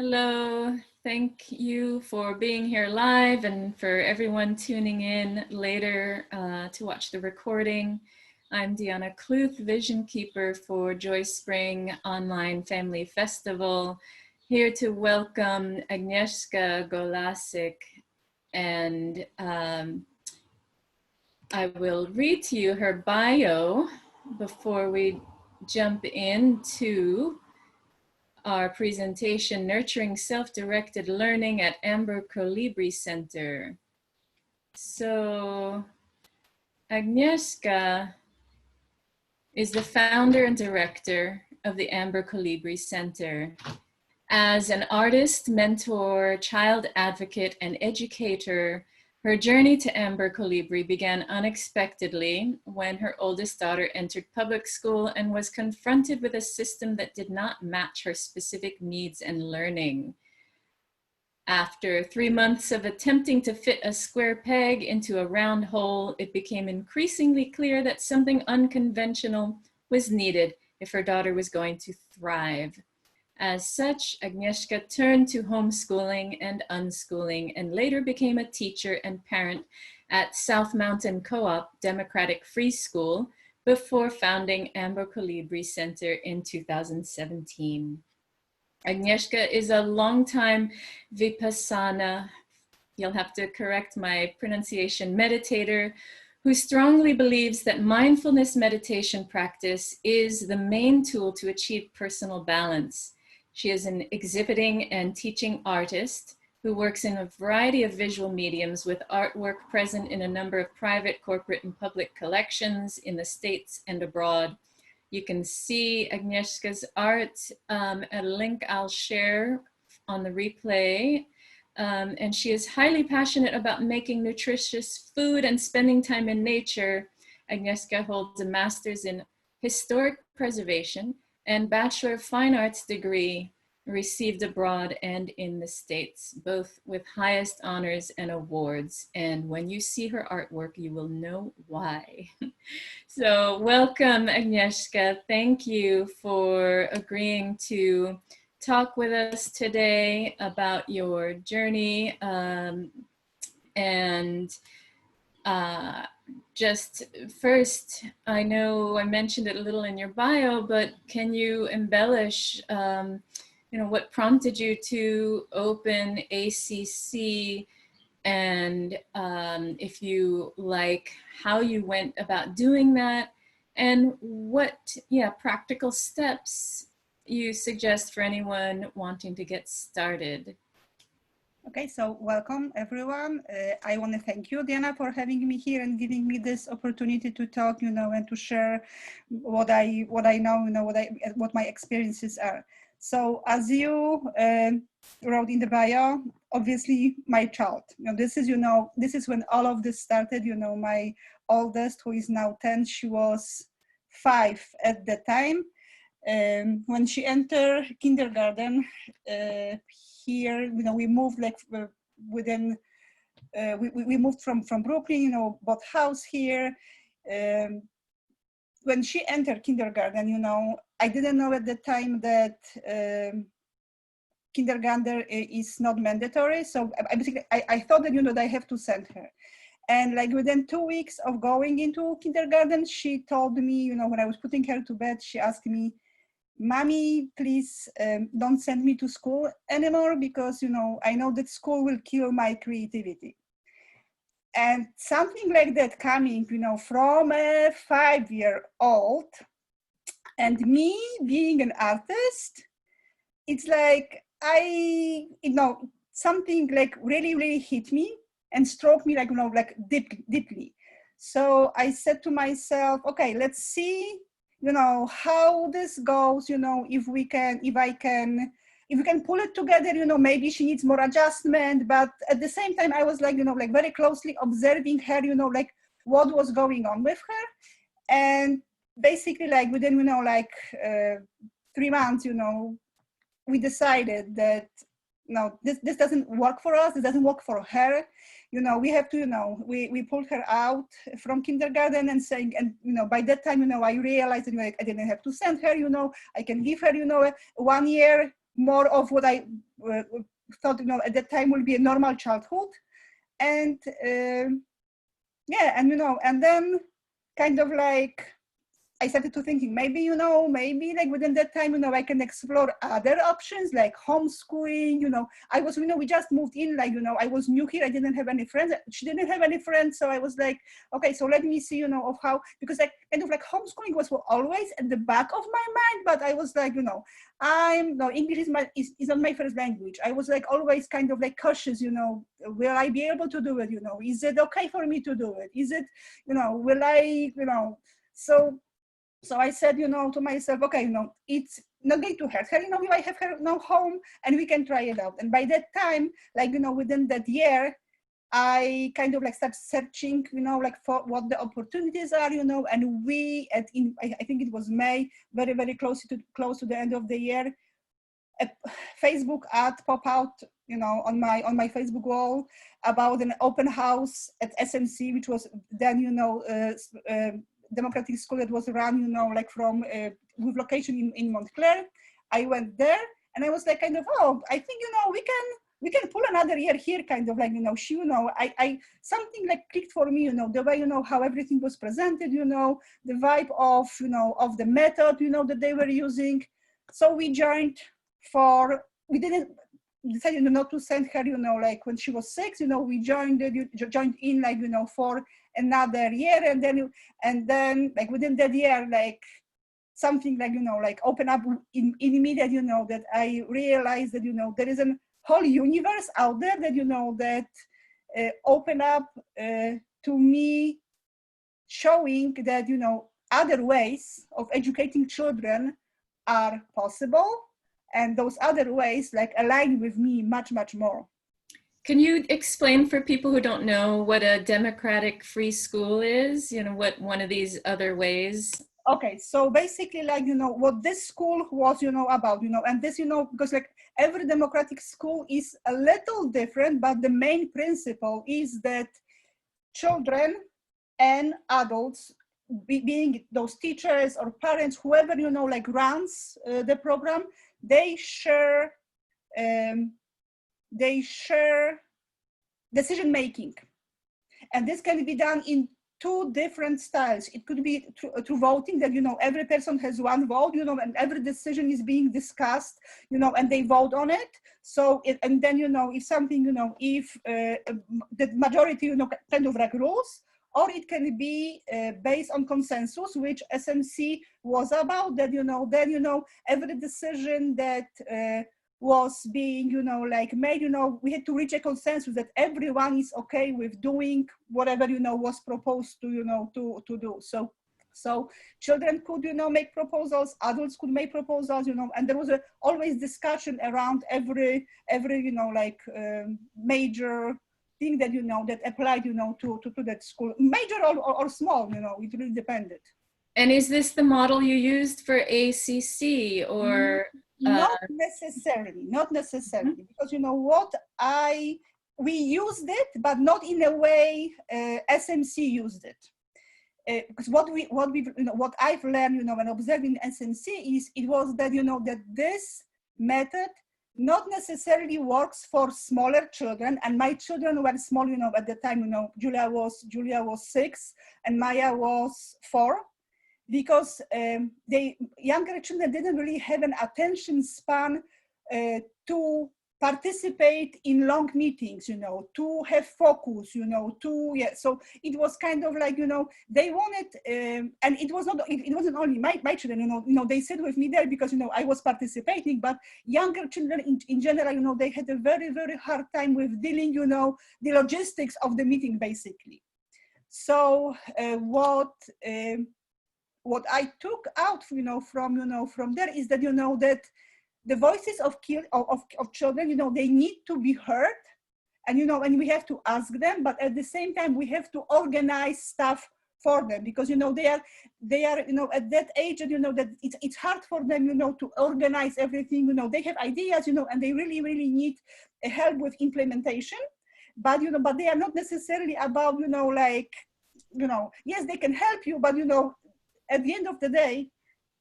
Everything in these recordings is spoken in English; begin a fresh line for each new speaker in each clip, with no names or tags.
Hello, thank you for being here live and for everyone tuning in later to watch the recording. I'm Deanna Kluth, Vision Keeper for Joy Spring Online Family Festival, here to welcome Agnieszka Golasik. And I will read to you her bio before we jump into our presentation, Nurturing Self-Directed Learning at Amber Colibri Center. So Agnieszka is the founder and director of the Amber Colibri Center. As an artist, mentor, child advocate, and educator, her journey to Amber Colibri began unexpectedly when her oldest daughter entered public school and was confronted with a system that did not match her specific needs and learning. After 3 months of attempting to fit a square peg into a round hole, it became increasingly clear that something unconventional was needed if her daughter was going to thrive. As such, Agnieszka turned to homeschooling and unschooling and later became a teacher and parent at South Mountain Co-op Democratic Free School before founding Amber Colibri Center in 2017. Agnieszka is a longtime Vipassana, you'll have to correct my pronunciation, meditator, who strongly believes that mindfulness meditation practice is the main tool to achieve personal balance. She is an exhibiting and teaching artist who works in a variety of visual mediums with artwork present in a number of private, corporate, and public collections in the States and abroad. You can see Agnieszka's art at a link I'll share on the replay. And she is highly passionate about making nutritious food and spending time in nature. Agnieszka holds a master's in historic preservation and Bachelor of Fine Arts degree received abroad and in the States, both with highest honors and awards. And when you see her artwork, you will know why. So welcome, Agnieszka. Thank you for agreeing to talk with us today about your journey. Just first, I know I mentioned it a little in your bio, but can you embellish what prompted you to open ACC, and if you like how you went about doing that, and what practical steps you suggest for anyone wanting to get started?
Okay, so welcome everyone. I want to thank you, Diana, for having me here and giving me this opportunity to talk, and to share what I know, what my experiences are. So, as you wrote in the bio, obviously my child. This is when all of this started. My oldest, who is now 10, she was 5 at the time. When she entered kindergarten, here, we moved we moved from Brooklyn, bought house here. When she entered kindergarten, I didn't know at the time that kindergarten is not mandatory. So I thought that, that I have to send her. And within 2 weeks of going into kindergarten, she told me, when I was putting her to bed, she asked me, "Mommy, please don't send me to school anymore because, I know that school will kill my creativity." And something like that coming, from a 5-year-old, and me being an artist, it's like something really, really hit me and struck me deeply. So I said to myself, okay, let's see how this goes, if we can pull it together, maybe she needs more adjustment. But at the same time, I was very closely observing her, what was going on with her. And basically within, 3 months, we decided that, no, this doesn't work for us. It doesn't work for her. We have to, we pulled her out from kindergarten and saying, and, by that time, I realized that I didn't have to send her, I can give her, 1 year more of what I thought, at that time will be a normal childhood. And yeah, and then kind of like, I started to thinking maybe, maybe like within that time, I can explore other options like homeschooling, I was, we just moved in, like, I was new here. I didn't have any friends. She didn't have any friends. So I was like, okay, so let me see, of how, because like kind of like homeschooling was always at the back of my mind, but I was like, English is not my first language. I was like always kind of like cautious, will I be able to do it? Is it okay for me to do it? Is it, will I, so I said, to myself, okay, it's not going to hurt her, if I have her home and we can try it out. And by that time, like, within that year, I kind of like start searching, like for what the opportunities are, and we I think it was May, very, very close to the end of the year, a Facebook ad pop out, on my Facebook wall about an open house at SMC, which was then, democratic school that was run, like from with location in Montclair. I went there and I was like, kind of, oh, I think, we can pull another year here, kind of like, she, I something like clicked for me, the way, how everything was presented, the vibe of, of the method, that they were using. So we joined we didn't decided not to send her, like when she was 6, we joined in, like, for another year, and then like within that year, like something like, like open up in immediate, that I realized that, there is a whole universe out there that, that open up to me, showing that, other ways of educating children are possible. And those other ways like align with me much, much more.
Can you explain for people who don't know what a democratic free school is? What one of these other ways?
Okay, so basically, like, what this school was, about, and this, because like every democratic school is a little different, but the main principle is that children and adults, being those teachers or parents, whoever, like runs the program, they share decision making, and this can be done in 2 different styles. It could be through voting, that every person has 1 vote, and every decision is being discussed, and they vote on it. So and then if something, if the majority, kind of like rules, or it can be based on consensus, which SMC was about, that, then, every decision that was being, like made, we had to reach a consensus that everyone is okay with doing whatever, was proposed to, to do. So children could, make proposals, adults could make proposals, and there was always discussion around every like major thing that, that applied, to that school, major or small, it really depended.
And is this the model you used for ACC or?
Not necessarily, because we used it, but not in a way SMC used it. Because what I've learned, when observing SMC is, it was that, that this method not necessarily works for smaller children, and my children were small, at the time, Julia was 6 and Maya was 4. Because younger children didn't really have an attention span to participate in long meetings, to have focus, so it was kind of like, they wanted, and it wasn't only my children, they sat with me there because, I was participating, but younger children in general, they had a very, very hard time with dealing, the logistics of the meeting, basically. So what I took out, from there is that, that the voices of children, they need to be heard, and, and we have to ask them, but at the same time, we have to organize stuff for them, because, they are, at that age, that it's hard for them, to organize everything, they have ideas, and they really, really need help with implementation, but, but they are not necessarily about, like, yes, they can help you, but, at the end of the day,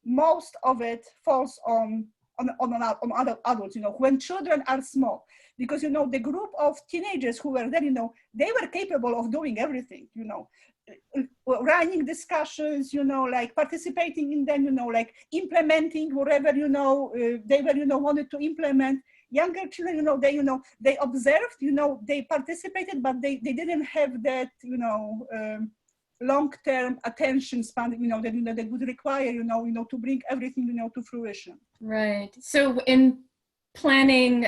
most of it falls on on other adults, you know, when children are small. Because, you know, the group of teenagers who were there, you know, they were capable of doing everything, you know, running discussions, you know, like participating in them, you know, like implementing whatever, you know, they were, you know, wanted to implement. Younger children, you know, they observed, you know, they participated, but they didn't have that, you know, long-term attention span, you know, that would require, you know, to bring everything, you know, to fruition.
Right. So in planning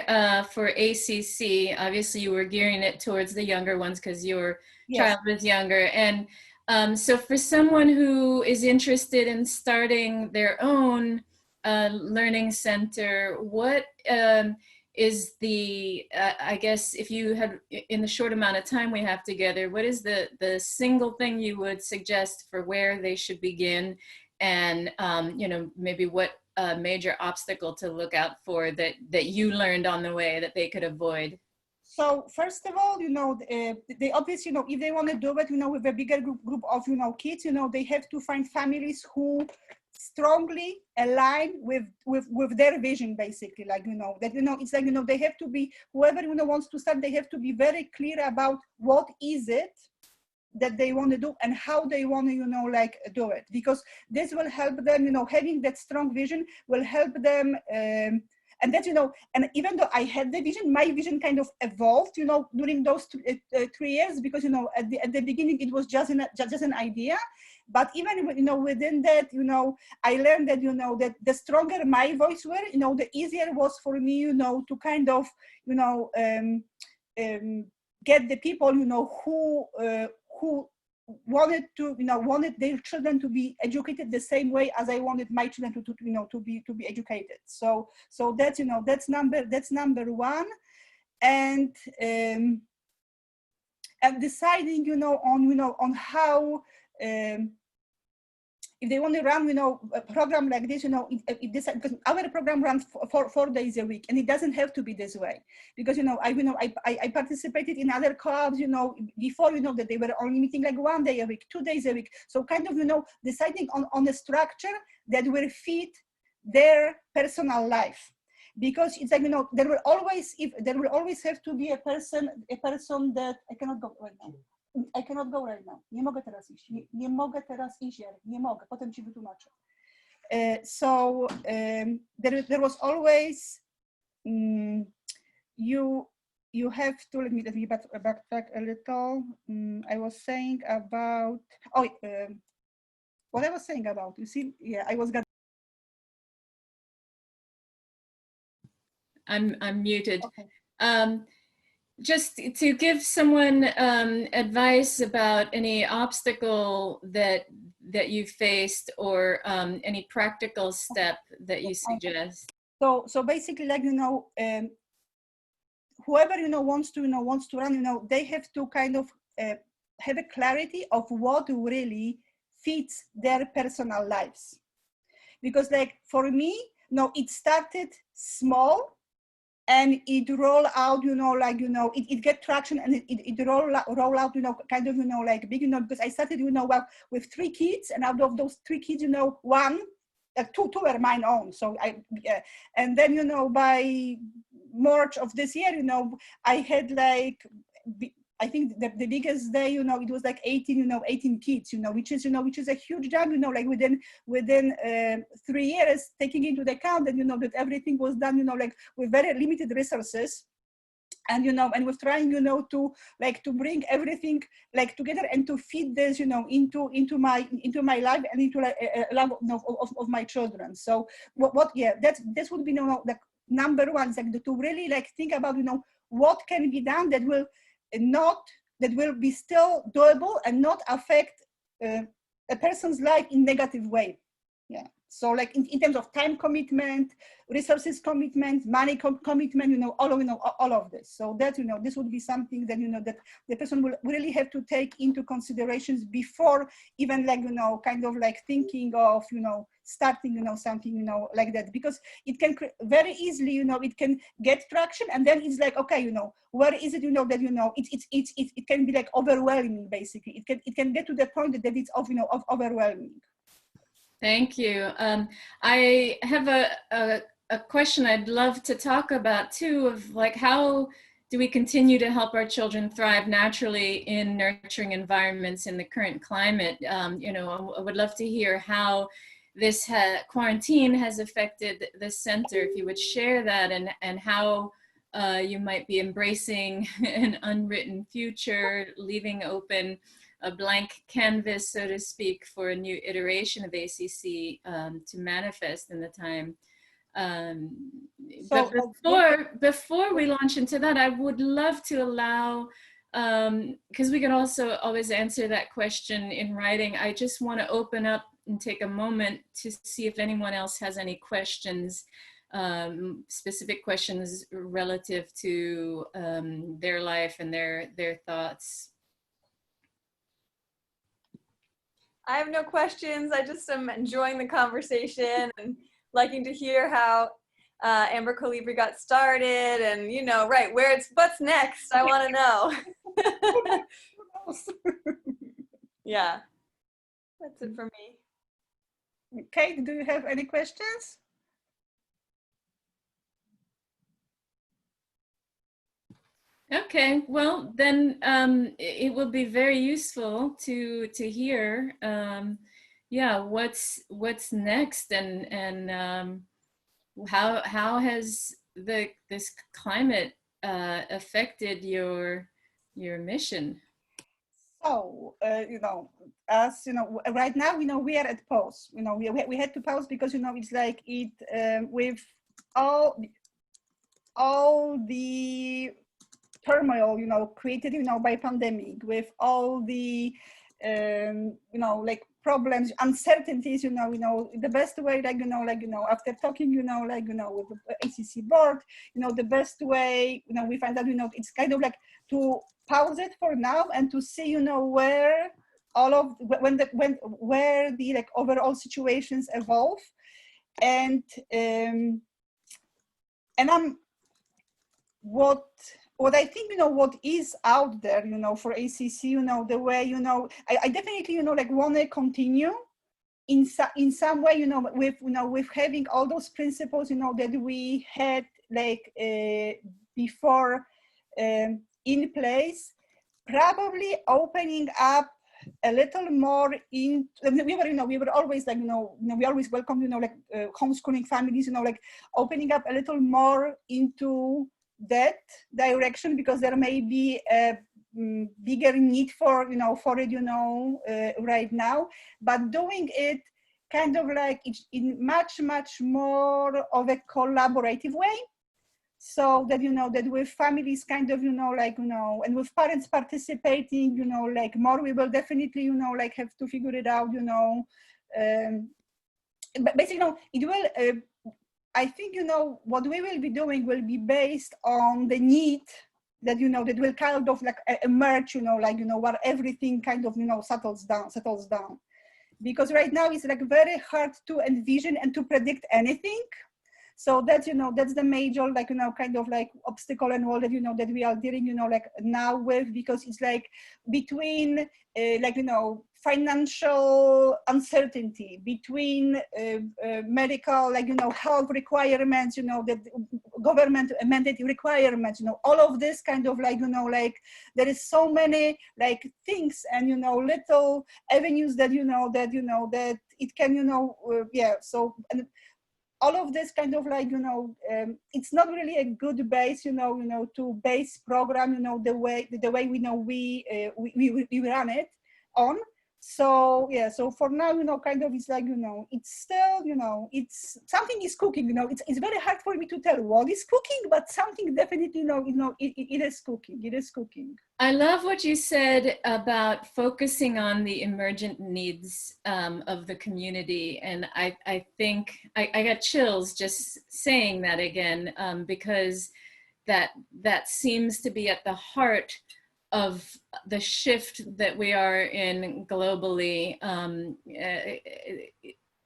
for ACC, obviously you were gearing it towards the younger ones because your
Yes.
child was younger. And so for someone who is interested in starting their own learning center, what is the, I guess if you had, in the short amount of time we have together, what is the single thing you would suggest for where they should begin? And, you know, maybe what major obstacle to look out for that you learned on the way that they could avoid?
So first of all, you know, they obviously, you know, if they want to do it, you know, with a bigger group of, you know, kids, you know, they have to find families who strongly align with their vision, basically, like, you know, that, you know, it's like, you know, they have to be, whoever, you know, wants to start, they have to be very clear about what is it that they want to do and how they want to, you know, like do it, because this will help them, you know, having that strong vision will help them. And that, you know, and even though I had the vision, my vision kind of evolved, you know, during those 3 years, because, you know, at the beginning it was just an idea, but even, you know, within that, you know, I learned that, you know, that the stronger my voice were, you know, the easier was for me, you know, to kind of, you know, get the people, you know, who wanted to, you know, wanted their children to be educated the same way as I wanted my children to you know, to be educated. So that's, you know, that's number one. And deciding, you know, on how, if they want to run, you know, a program like this, you know, if this, because our program runs 4 days a week, and it doesn't have to be this way, because, you know, I participated in other clubs, you know, before, you know, that they were only meeting like 1 day a week, 2 days a week. So kind of, you know, deciding on a structure that will fit their personal life. Because it's like, you know, there will always have to be a person that I cannot go right now. I cannot go right now. Nie mogę teraz iść. Nie mogę teraz iść, Jarek. Nie mogę. Potem ci wytłumaczę. So there was always you have to, let me backtrack a little. I was saying about what I was saying about. You see, yeah, I was.
I'm muted.
Okay.
Just to give someone advice about any obstacle that you faced, or any practical step that you suggest.
So basically, like, you know, whoever, you know, wants to run, you know, they have to kind of have a clarity of what really fits their personal lives. Because, like, for me, no, it started small, and it roll out, you know, like, you know, it get traction, and it roll out, you know, kind of, you know, like big, you know, because I started, you know, well, with 3 kids, and out of those 3 kids, you know, two were mine own. So and then, you know, by March of this year, you know, I had like, I think the biggest day, you know, it was like 18 kids, you know, which is a huge jump, you know, like within 3 years, taking into account that, you know, that everything was done, you know, like with very limited resources. And, you know, and was trying, you know, to bring everything like together and to feed this, you know, into my life and into like a love of my children. So yeah, this would be, you know, like number one, like to really like think about, you know, what can be done that will be still doable and not affect a person's life in negative way. Yeah. So like in terms of time commitment, resources commitment, money commitment, you know, all of this. So that, you know, this would be something that, you know, that the person will really have to take into considerations before even like, you know, kind of like thinking of, you know, starting, you know, something, you know, like that, because it can very easily, you know, it can get traction, and then it's like, okay, you know, where is it, you know, that, you know, it can be like overwhelming, basically. It can get to the point that it's of, you know, of overwhelming.
Thank you. I have a a question I'd love to talk about too, of like, how do we continue to help our children thrive naturally in nurturing environments in the current climate? You know, I would love to hear how this quarantine has affected the center, if you would share that, and how you might be embracing an unwritten future, leaving open a blank canvas, so to speak, for a new iteration of ACC to manifest in the time. But before we launch into that, I would love to allow, because we can also always answer that question in writing. I just want to open up and take a moment to see if anyone else has any questions, specific questions relative to their life and their thoughts.
I have no questions. I just am enjoying the conversation and liking to hear how Amber Colibri got started, and you know, right, what's next? I want to know. Yeah, that's it for me.
Kate, do you have any questions?
Okay, well then it will be very useful to hear, yeah, what's next, and how has this climate affected your mission?
So, you know, as you know, right now, you know, we are at pause. You know, we had to pause because, you know, it's like with all the turmoil, you know, created, you know, by pandemic, with all the, you know, like problems, uncertainties, you know, the best way, like, after talking, with the ACC board, you know, the best way, you know, we find out, you know, it's kind of like to pause it for now and to see, you know, where all of, where the like overall situations evolve. And what I think, you know, what is out there, you know, for ACC, you know, the way, you know, I definitely, you know, like want to continue in some way, you know, with having all those principles, you know, that we had like before in place, probably opening up a little more in, we were always like, we always welcome, you know, like homeschooling families, you know, like opening up a little more into that direction, because there may be a bigger need for, you know, for it, you know, right now, but doing it kind of like in much more of a collaborative way. So that, you know, that with families kind of, you know, like, you know, and with parents participating, you know, like more, we will definitely, you know, like have to figure it out, you know, but basically, you know, it will, I think, you know, what we will be doing will be based on the need that, you know, that will kind of like emerge, you know, like, you know, where everything kind of, you know, settles down. Because right now it's like very hard to envision and to predict anything. So that's, you know, that's the major, like, you know, kind of like obstacle and all that, you know, that we are dealing, you know, like now with, because it's like between, like, you know, financial uncertainty, between medical, like, you know, health requirements, you know, that government mandated requirements, you know, all of this kind of like, you know, like there is so many like things and, you know, little avenues that, you know, that it can, you know, yeah. So, and all of this kind of like, you know, it's not really a good base, you know, to base program, you know, the way we know we run it on. So yeah, so for now, you know, kind of it's like, you know, it's still, you know, it's something is cooking, you know, it's very hard for me to tell what is cooking, but something definitely, you know, it is cooking.
I love what you said about focusing on the emergent needs of the community. And I think I got chills just saying that again, because that seems to be at the heart of the shift that we are in globally,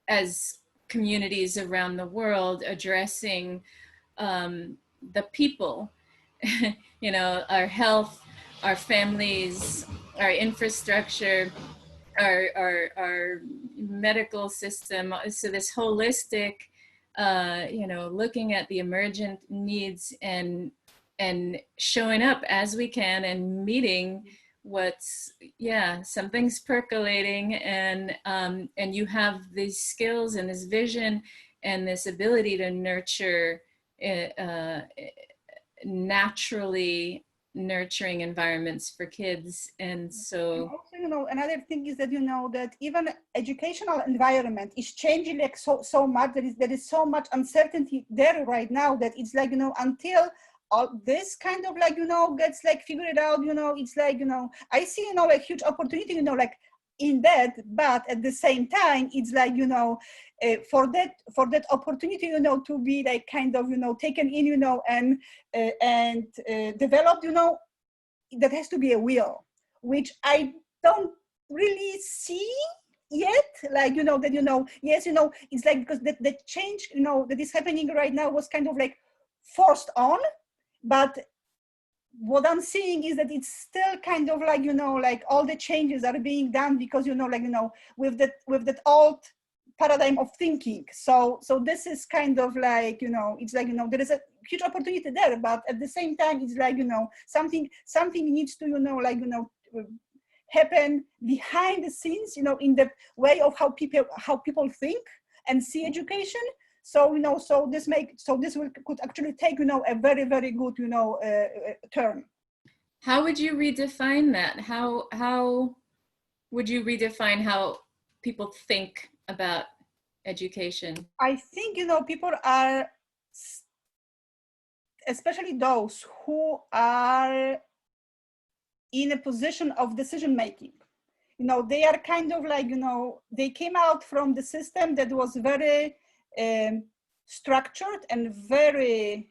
as communities around the world addressing the people, you know, our health, our families, our infrastructure, our medical system. So this holistic you know, looking at the emergent needs and showing up as we can and meeting what's, yeah, something's percolating, and you have these skills and this vision and this ability to nurture naturally nurturing environments for kids. And so
also, you know, another thing is that, you know, that even educational environment is changing like so much. There is so much uncertainty there right now that it's like, you know, until all this kind of like, you know, gets like figured out, you know, it's like, you know, I see, you know, a huge opportunity, you know, like in that, but at the same time, it's like, you know, for that opportunity, you know, to be like kind of, you know, taken in, you know, and developed, you know, that has to be a will, which I don't really see yet. Like, you know, that, you know, yes, you know, it's like, because the change, you know, that is happening right now was kind of like forced on, but what I'm seeing is that it's still kind of like, you know, like all the changes are being done because, you know, like, you know, with that old paradigm of thinking. So this is kind of like, you know, it's like, you know, there is a huge opportunity there, but at the same time, it's like, you know, something needs to, you know, like, you know, happen behind the scenes, you know, in the way of how people think and see education. So, you know, so this could actually take, you know, a very, very good, you know, turn.
how would you redefine that? How would you redefine how people think about education?
I think, you know, people are, especially those who are in a position of decision making, you know, they are kind of like, you know, they came out from the system that was very structured and very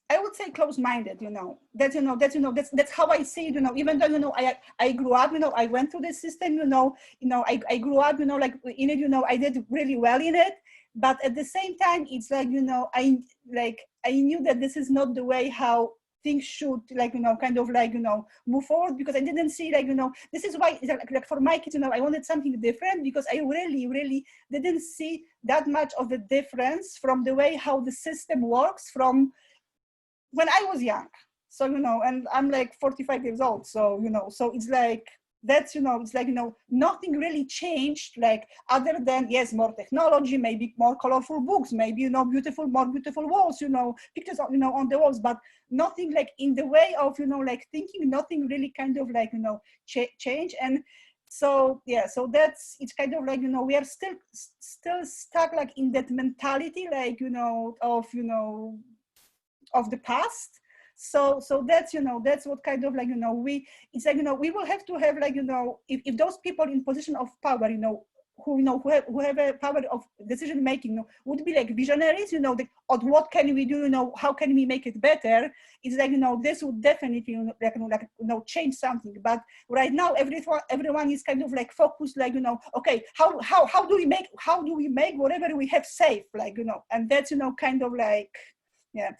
I would say close-minded, you know. That's how I see it, you know. Even though, you know, I grew up, you know, I went through the system, you know, I grew up, you know, like in it, you know, I did really well in it. But at the same time, it's like, you know, I knew that this is not the way how things should, like, you know, kind of like, you know, move forward, because I didn't see, like, you know, this is why, like for my kids, you know, I wanted something different, because I really didn't see that much of a difference from the way how the system works from when I was young. So, you know, and I'm like 45 years old. So, you know, so it's like, that's, you know, it's like, you know, nothing really changed, like other than, yes, more technology, maybe more colorful books, maybe, you know, more beautiful walls, you know, pictures, you know, on the walls, but nothing like in the way of, you know, like thinking, nothing really kind of like, you know, change. And so, yeah, so it's kind of like, you know, we are still stuck like in that mentality, like, you know, of the past. So that's, you know, that's what kind of like, you know, it's like, you know, we will have to have like, you know, if those people in position of power, you know, who have a power of decision making, you know, would be like visionaries, you know, what can we do, you know, how can we make it better? It's like, you know, this would definitely, you know, change something. But right now, everyone is kind of like focused, like, you know, okay, how do we make whatever we have safe, like, you know, and that's, you know, kind of like, yeah,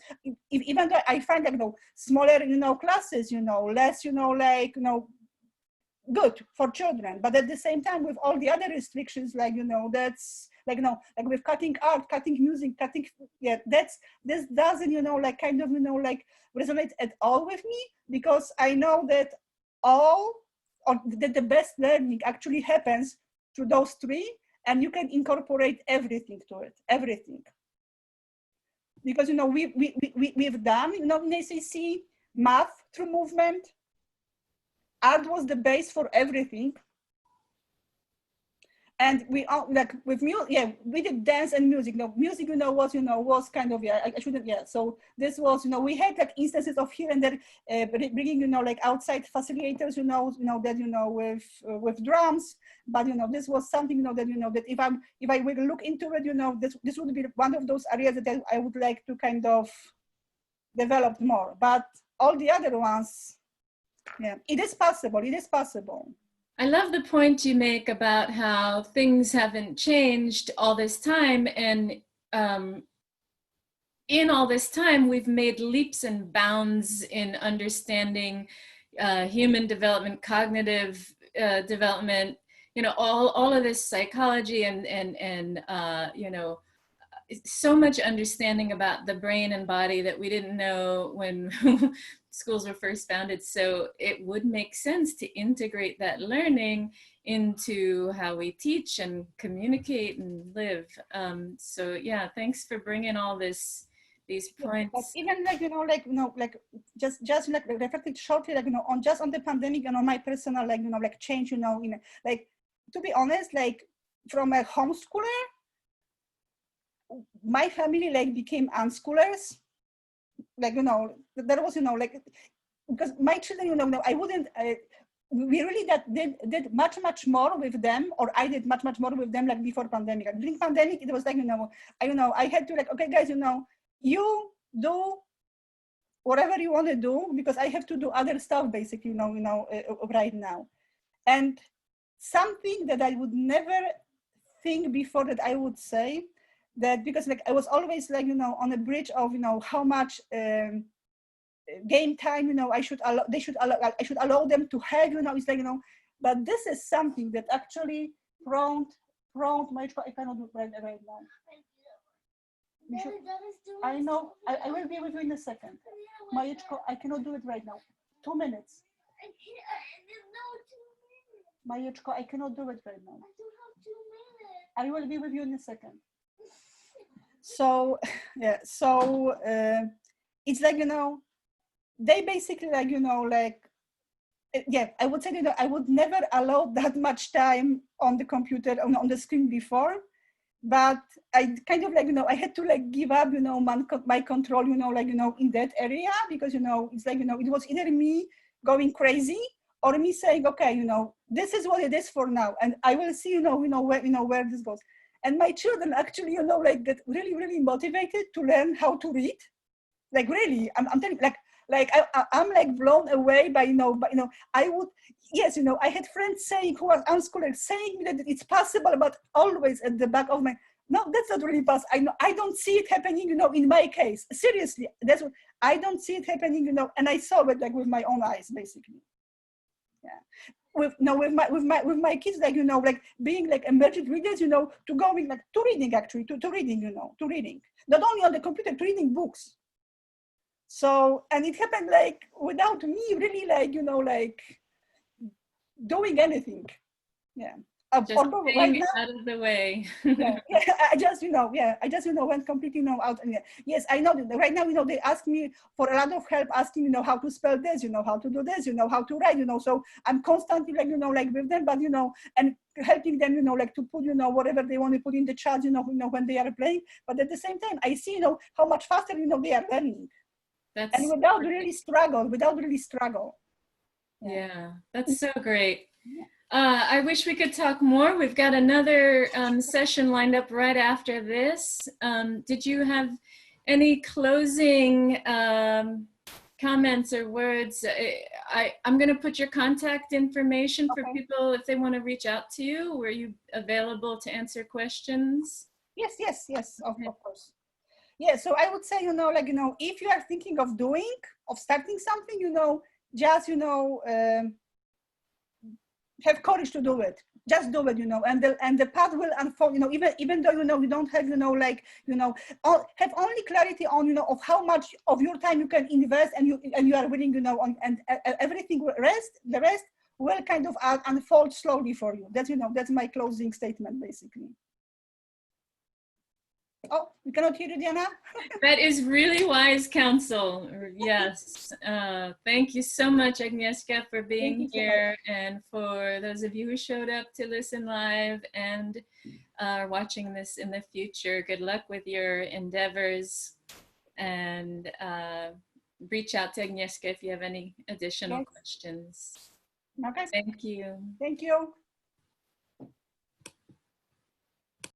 even though I find like, you know, smaller, you know, classes, you know, less, you know, like, you know, good for children, but at the same time, with all the other restrictions, like, you know, that's like, you know, like with cutting art, cutting music, yeah, this doesn't, you know, like kind of, you know, like resonate at all with me, because I know that the best learning actually happens through those three, and you can incorporate everything to it, everything. Because, you know, we've done, you know, in ACC, math through movement. Art was the base for everything. And we all, like with music, yeah, we did dance and music. You know, music, you know, was kind of, yeah, I shouldn't, yeah. So this was, you know, we had like instances of here and there, bringing, you know, like outside facilitators, you know, that, you know, with drums. But, you know, this was something, you know, that if I will look into it, you know, this would be one of those areas that I would like to kind of develop more. But all the other ones, yeah, it is possible. It is possible.
I love the point you make about how things haven't changed all this time, and in all this time, we've made leaps and bounds in understanding human development, cognitive development, you know, all of this psychology and you know, so much understanding about the brain and body that we didn't know when schools were first founded. So it would make sense to integrate that learning into how we teach and communicate and live. So yeah, thanks for bringing all this, these points.
But even like, you know, like just like reflecting shortly, like, you know, on just on the pandemic and on my personal, like, you know, like change, you know, in like, to be honest, like from a homeschooler, my family like became unschoolers. Like, you know, there was, you know, like, because my children, you know, I wouldn't, we really did much more with them, or I did much more with them like before pandemic. Like, during pandemic, it was like, you know, I had to like, okay guys, you know, you do whatever you want to do because I have to do other stuff basically, right now. And something that I would never think before that I would say, that because like I was always like, you know, on a bridge of, you know, how much game time, you know, I should allow them to have, you know, it's like, you know, but this is something that actually prompt my, I cannot do it right now. I know, I will be with you in a second. Majeczko, I cannot do it right now. 2 minutes. Majeczko, I cannot do it right now. I will be with you in a second. So, yeah, so it's like, you know, they basically like, you know, like, yeah, I would say, you know, I would never allow that much time on the computer, on the screen before, but I kind of like, you know, I had to like give up, you know, my control, you know, like, you know, in that area, because, you know, it's like, you know, it was either me going crazy or me saying, okay, you know, this is what it is for now. And I will see, where this goes. And my children actually, you know, like get really motivated to learn how to read. Like really, I'm telling you, I'm like blown away by, I would, yes, you know, I had friends saying, who are unschooled, saying that it's possible, but always at the back of my, no, that's not really possible. I know, I don't see it happening, you know, in my case. Seriously, that's what, I don't see it happening, you know, and I saw it like with my own eyes, basically. Yeah. With my kids, like, you know, like being like emergent readers, you know, to going like to reading, actually, to reading, you know, to reading, not only on the computer, to reading books. So, and it happened like without me really like, you know, like doing anything. Yeah.
Just right now, out of the way.
yeah, I just, you know, went completely, you know, out. And yes, I know that right now, you know, they ask me for a lot of help, asking, you know, how to spell this, you know, how to do this, you know, how to write, you know, so I'm constantly like, you know, like with them, but, you know, and helping them, you know, like to put, you know, whatever they want to put in the chat, you know, when they are playing, but at the same time, I see, you know, how much faster, you know, they are learning. And without really struggle.
Yeah, that's so great. I wish we could talk more. We've got another session lined up right after this. Did you have any closing comments or words? I'm going to put your contact information for people if they want to reach out to you. Were you available to answer questions?
Yes, of course. Yeah, so I would say, you know, like, you know, if you are thinking of starting something, you know, just, you know, have courage to do it. Just do it, you know, and the path will unfold, you know, even though, you know, you don't have, you know, like, you know, have only clarity on, you know, of how much of your time you can invest, and you are willing, you know, and everything the rest will kind of unfold slowly for you. That's, you know, that's my closing statement, basically. Oh, we cannot hear you, Diana.
That is really wise counsel. Yes. Thank you so much, Agnieszka, for being here. And for those of you who showed up to listen live and are watching this in the future, good luck with your endeavors. And reach out to Agnieszka if you have any additional questions.
Okay.
Thank you.
Thank you.